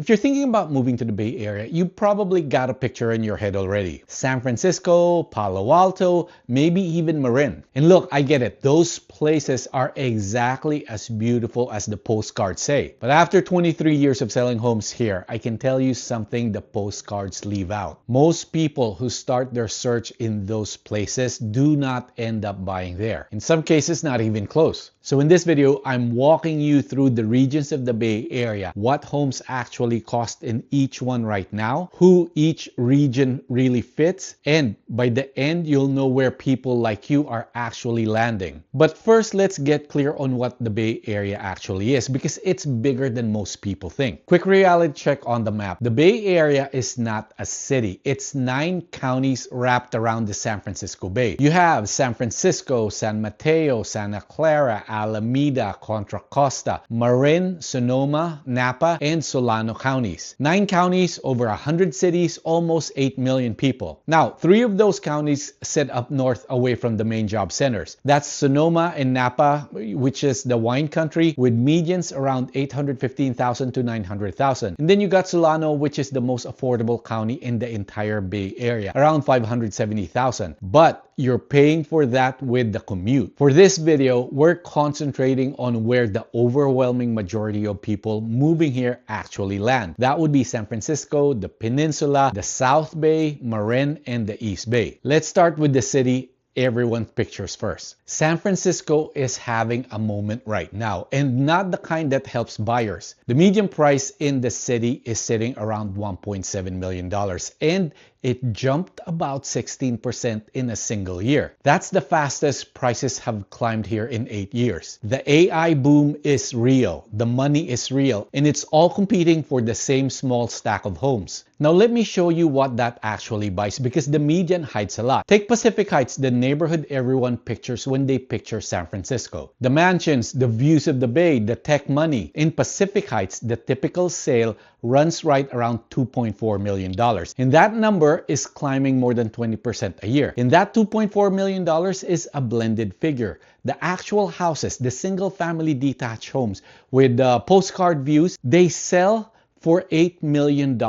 If you're thinking about moving to the Bay Area, you probably got a picture in your head already. San Francisco, Palo Alto, maybe even Marin. And look, I get it. Those places are exactly as beautiful as the postcards say. But after 23 years of selling homes here, I can tell you something the postcards leave out. Most people who start their search in those places do not end up buying there. In some cases, not even close. So in this video, I'm walking you through the regions of the Bay Area, what homes actually cost in each one right now, who each region really fits, and by the end, you'll know where people like you are actually landing. But first, let's get clear on what the Bay Area actually is, because it's bigger than most people think. Quick reality check on the map. The Bay Area is not a city. It's 9 counties wrapped around the San Francisco Bay. You have San Francisco, San Mateo, Santa Clara, Alameda, Contra Costa, Marin, Sonoma, Napa, and Solano counties. 9 counties, over 100 cities, almost 8 million people. Now, 3 of those counties sit up north away from the main job centers. That's Sonoma and Napa, which is the wine country, with medians around 815,000 to 900,000. And then you got Solano, which is the most affordable county in the entire Bay Area, around 570,000. But you're paying for that with the commute. For this video, we're concentrating on where the overwhelming majority of people moving here actually land. That would be San Francisco, the Peninsula, the South Bay, Marin, and the East Bay. Let's start with the city everyone pictures first. San Francisco is having a moment right now, and not the kind that helps buyers. The median price in the city is sitting around $1.7 million, and it jumped about 16% in a single year. That's the fastest prices have climbed here in 8 years. The AI boom is real, the money is real, and it's all competing for the same small stack of homes. Now let me show you what that actually buys, because the median hides a lot. Take Pacific Heights, the neighborhood everyone pictures when they picture San Francisco. The mansions, the views of the bay, the tech money. In Pacific Heights, the typical sale runs right around $2.4 million. And that number is climbing more than 20% a year. And that $2.4 million is a blended figure. The actual houses, the single family detached homes with postcard views, they sell for $8 million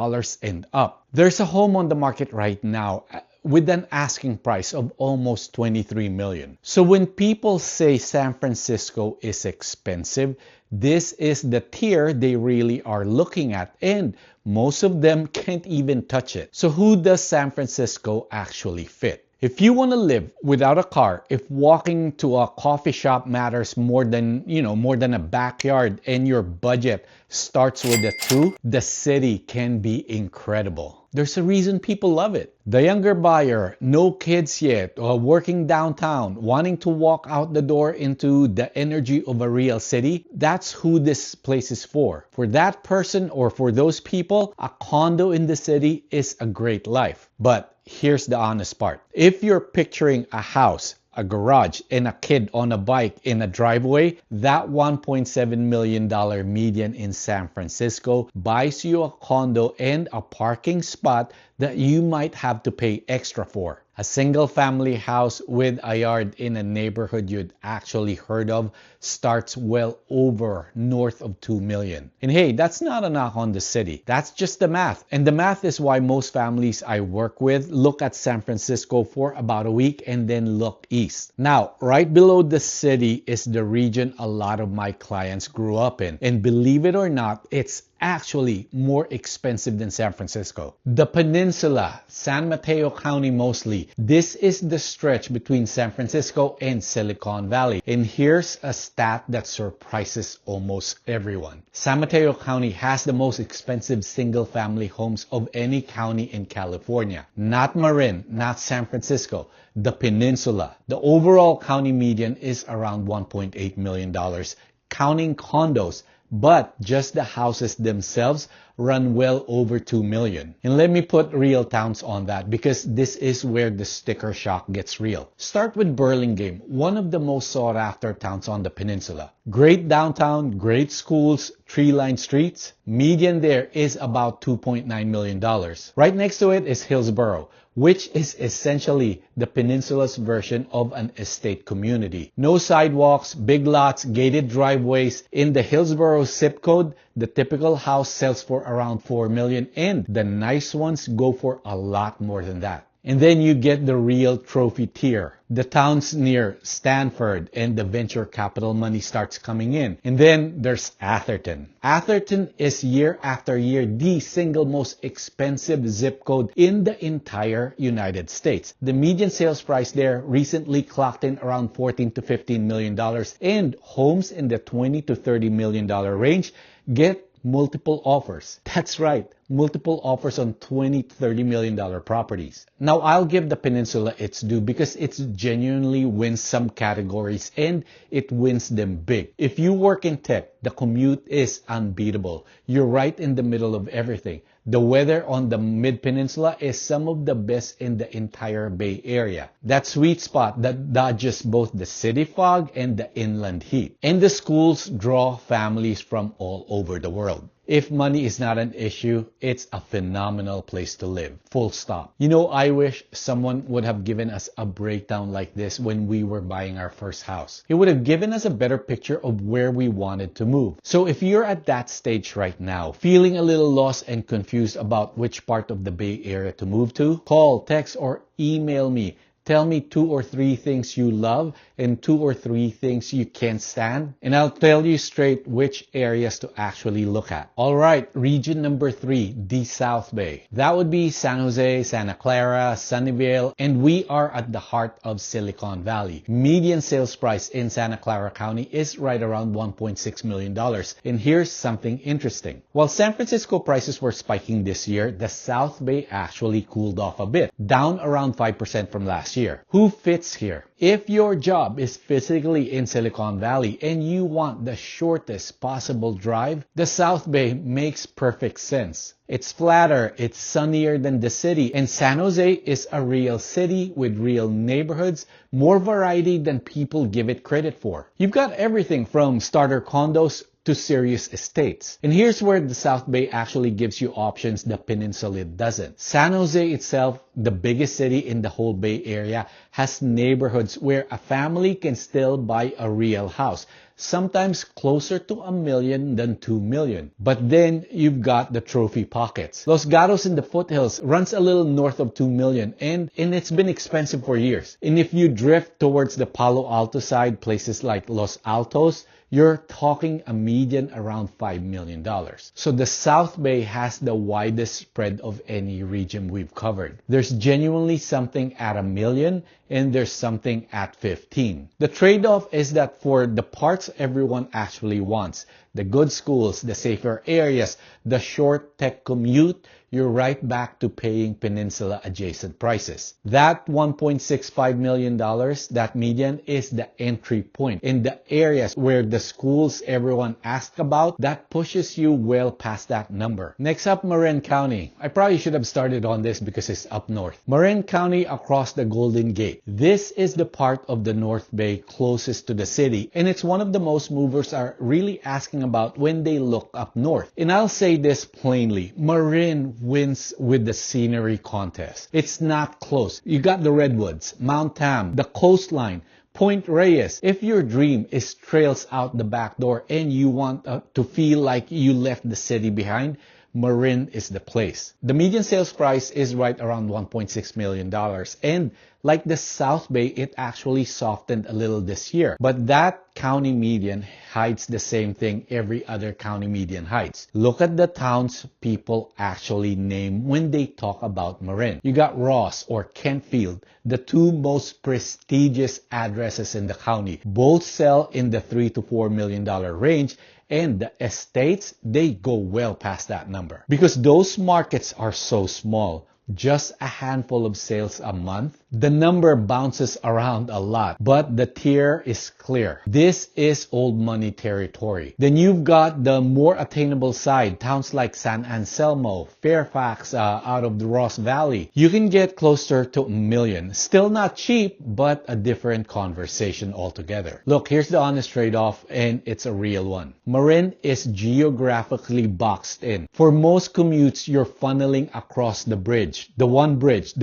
and up. There's a home on the market right now with an asking price of almost $23 million. So when people say San Francisco is expensive, this is the tier they really are looking at, and most of them can't even touch it. So who does San Francisco actually fit? If you want to live without a car, if walking to a coffee shop matters more than a backyard, and your budget starts with a 2, the city can be incredible. There's a reason people love it. The younger buyer, no kids yet, or working downtown, wanting to walk out the door into the energy of a real city, that's who this place is for. For that person or for those people, a condo in the city is a great life. But here's the honest part. If you're picturing a house, a garage, and a kid on a bike in a driveway, that $1.7 million median in San Francisco buys you a condo and a parking spot that you might have to pay extra for. A single family house with a yard in a neighborhood you'd actually heard of starts well over north of $2 million. And hey, that's not a knock on the city. That's just the math. And the math is why most families I work with look at San Francisco for about a week and then look east. Now, right below the city is the region a lot of my clients grew up in. And believe it or not, it's actually more expensive than San Francisco. The Peninsula, San Mateo County mostly. This is the stretch between San Francisco and Silicon Valley. And here's a stat that surprises almost everyone. San Mateo County has the most expensive single-family homes of any county in California. Not Marin, not San Francisco. The Peninsula. The overall county median is around $1.8 million, counting condos. But just the houses themselves run well over $2 million. And let me put real towns on that, because this is where the sticker shock gets real. Start with Burlingame, one of the most sought after towns on the peninsula. Great downtown, great schools, tree-lined streets. Median there is about $2.9 million. Right next to it is Hillsborough, which is essentially the Peninsula's version of an estate community. No sidewalks, big lots, gated driveways. In the Hillsborough zip code, the typical house sells for around $4 million, and the nice ones go for a lot more than that. And then you get the real trophy tier. The towns near Stanford and the venture capital money starts coming in. And then there's Atherton. Atherton is year after year the single most expensive zip code in the entire United States. The median sales price there recently clocked in around $14 to $15 million, and homes in the $20 to $30 million range get multiple offers. That's right, multiple offers on $20 to $30 million properties. Now, I'll give the Peninsula its due because it genuinely wins some categories and it wins them big. If you work in tech, the commute is unbeatable. You're right in the middle of everything. The weather on the Mid-Peninsula is some of the best in the entire Bay Area. That sweet spot that dodges both the city fog and the inland heat. And the schools draw families from all over the world. If money is not an issue, it's a phenomenal place to live. Full stop. You know, I wish someone would have given us a breakdown like this when we were buying our first house. It would have given us a better picture of where we wanted to move. So if you're at that stage right now, feeling a little lost and confused about which part of the Bay Area to move to, call, text, or email me. Tell me 2 or 3 things you love and 2 or 3 things you can't stand, and I'll tell you straight which areas to actually look at. All right, region number 3, the South Bay. That would be San Jose, Santa Clara, Sunnyvale, and we are at the heart of Silicon Valley. Median sales price in Santa Clara County is right around $1.6 million. And here's something interesting. While San Francisco prices were spiking this year, the South Bay actually cooled off a bit, down around 5% from last year. Who fits here? If your job is physically in Silicon Valley and you want the shortest possible drive, the South Bay makes perfect sense. It's flatter, it's sunnier than the city, and San Jose is a real city with real neighborhoods, more variety than people give it credit for. You've got everything from starter condos to serious estates. And here's where the South Bay actually gives you options the Peninsula doesn't. San Jose itself, the biggest city in the whole Bay Area, has neighborhoods where a family can still buy a real house, sometimes closer to $1 million than $2 million. But then you've got the trophy pockets. Los Gatos in the foothills runs a little north of $2 million, and it's been expensive for years. And if you drift towards the Palo Alto side, places like Los Altos, you're talking a median around $5 million. So the South Bay has the widest spread of any region we've covered. There's genuinely something at $1 million, and there's something at 15. The trade-off is that for the parts everyone actually wants, the good schools, the safer areas, the short tech commute, you're right back to paying Peninsula adjacent prices. That $1.65 million, that median, is the entry point. In the areas where the schools everyone asks about, that pushes you well past that number. Next up, Marin County. I probably should have started on this because it's up north. Marin County across the Golden Gate. This is the part of the North Bay closest to the city, and it's one of the most movers are really asking about when they look up north. And I'll say this plainly, Marin wins with the scenery contest. It's not close. You got the Redwoods, Mount Tam, the coastline, Point Reyes. If your dream is trails out the back door and you want to feel like you left the city behind, Marin is the place. The median sales price is right around $1.6 million. And like the South Bay, it actually softened a little this year. But that county median hides the same thing every other county median hides. Look at the towns people actually name when they talk about Marin. You got Ross or Kentfield, the 2 most prestigious addresses in the county. Both sell in the $3 to $4 million range. And the estates, they go well past that number. Because those markets are so small, just a handful of sales a month? The number bounces around a lot, but the tier is clear. This is old money territory. Then you've got the more attainable side, towns like San Anselmo, Fairfax, out of the Ross Valley. You can get closer to $1 million. Still not cheap, but a different conversation altogether. Look, here's the honest trade-off, and it's a real one. Marin is geographically boxed in. For most commutes, you're funneling across the bridge, the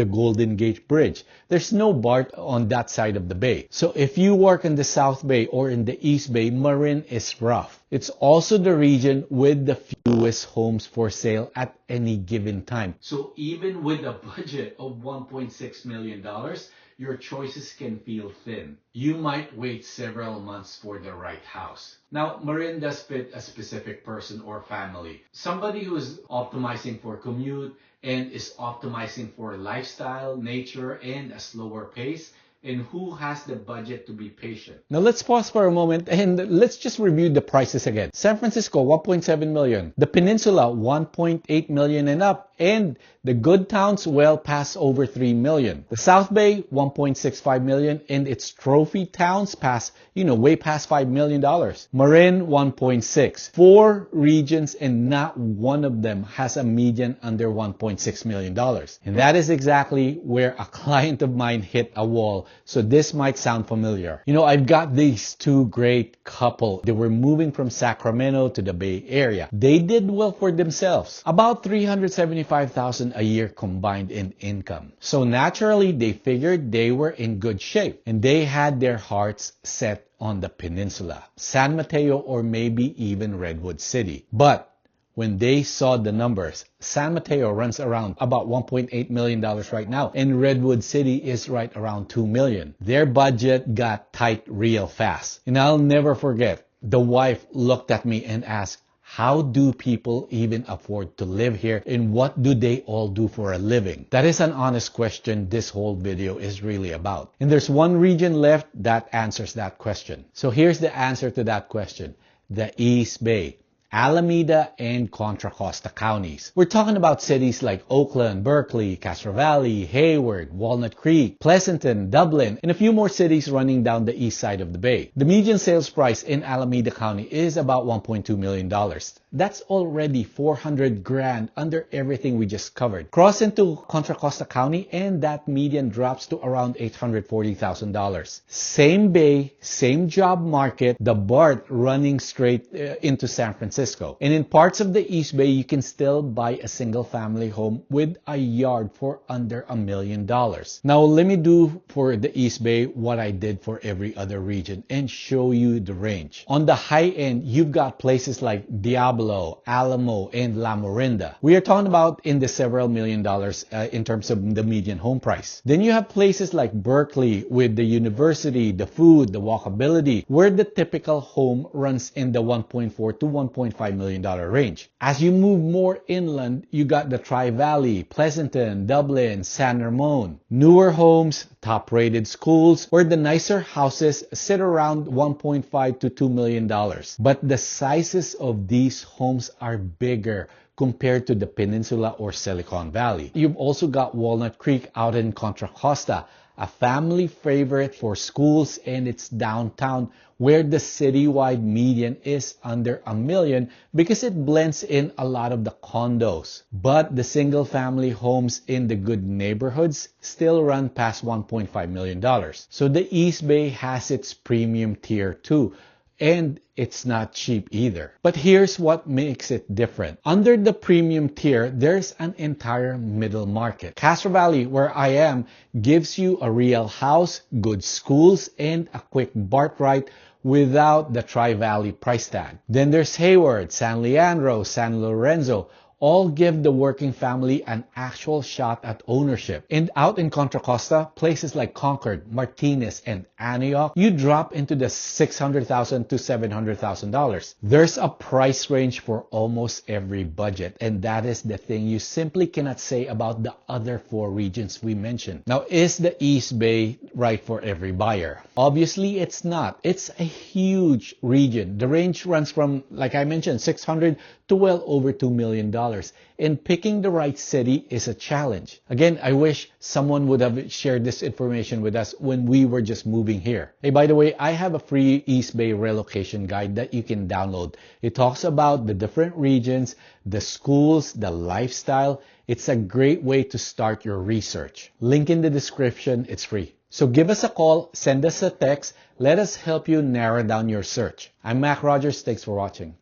Golden Gate Bridge. There's no BART on that side of the bay. So if you work in the South Bay or in the East Bay, Marin is rough. It's also the region with the fewest homes for sale at any given time. So even with a budget of $1.6 million, your choices can feel thin. You might wait several months for the right house. Now, Marin does fit a specific person or family. Somebody who is optimizing for commute and is optimizing for lifestyle, nature, and a slower pace, and who has the budget to be patient. Now let's pause for a moment and let's just review the prices again. San Francisco, 1.7 million. The Peninsula, 1.8 million and up. And the good towns well past over 3 million. The South Bay, 1.65 million. And its trophy towns pass, way past $5 million. Marin, 1.6. 4 regions and not one of them has a median under $1.6 million. And that is exactly where a client of mine hit a wall. So this might sound familiar. I've got these two great couple. They were moving from Sacramento to the Bay Area. They did well for themselves. About $375,000 a year combined in income. So naturally, they figured they were in good shape. And they had their hearts set on the Peninsula, San Mateo, or maybe even Redwood City. But when they saw the numbers, San Mateo runs around about $1.8 million right now, and Redwood City is right around $2 million. Their budget got tight real fast. And I'll never forget, the wife looked at me and asked, how do people even afford to live here, and what do they all do for a living? That is an honest question this whole video is really about. And there's one region left that answers that question. So here's the answer to that question. The East Bay, Alameda, and Contra Costa counties. We're talking about cities like Oakland, Berkeley, Castro Valley, Hayward, Walnut Creek, Pleasanton, Dublin, and a few more cities running down the east side of the bay. The median sales price in Alameda County is about $1.2 million. That's already $400,000 under everything we just covered. Cross into Contra Costa County and that median drops to around $840,000. Same bay, same job market, the BART running straight into San Francisco. And in parts of the East Bay, you can still buy a single family home with a yard for under $1 million. Now let me do for the East Bay what I did for every other region and show you the range. On the high end, you've got places like Diablo, Alamo, and La Morinda. We are talking about in the several $1 million in terms of the median home price. Then you have places like Berkeley with the university, the food, the walkability, where the typical home runs in the $1.4 to $1.5 million range. As you move more inland, you got the Tri-Valley, Pleasanton, Dublin, San Ramon. Newer homes, top-rated schools, where the nicer houses sit around $1.5 to $2 million. But the sizes of these homes are bigger compared to the Peninsula or Silicon Valley. You've also got Walnut Creek out in Contra Costa, a family favorite for schools, and it's downtown where the citywide median is under $1 million because it blends in a lot of the condos. But the single family homes in the good neighborhoods still run past $1.5 million. So the East Bay has its premium tier too. And it's not cheap either. But here's what makes it different. Under the premium tier, there's an entire middle market. Castro Valley, where I am, gives you a real house, good schools, and a quick BART ride without the Tri-Valley price tag. Then there's Hayward, San Leandro, San Lorenzo. All give the working family an actual shot at ownership. And out in Contra Costa, places like Concord, Martinez, and Antioch, you drop into the $600,000 to $700,000. There's a price range for almost every budget, and that is the thing you simply cannot say about the other 4 regions we mentioned. Now, is the East Bay right for every buyer? Obviously, it's not. It's a huge region. The range runs from, like I mentioned, $600 to well over $2 million. $1,000, and picking the right city is a challenge. Again, I wish someone would have shared this information with us when we were just moving here. Hey, by the way, I have a free East Bay relocation guide that you can download. It talks about the different regions, the schools, the lifestyle. It's a great way to start your research. Link in the description, it's free. So give us a call, send us a text, let us help you narrow down your search. I'm Mac Rogers, thanks for watching.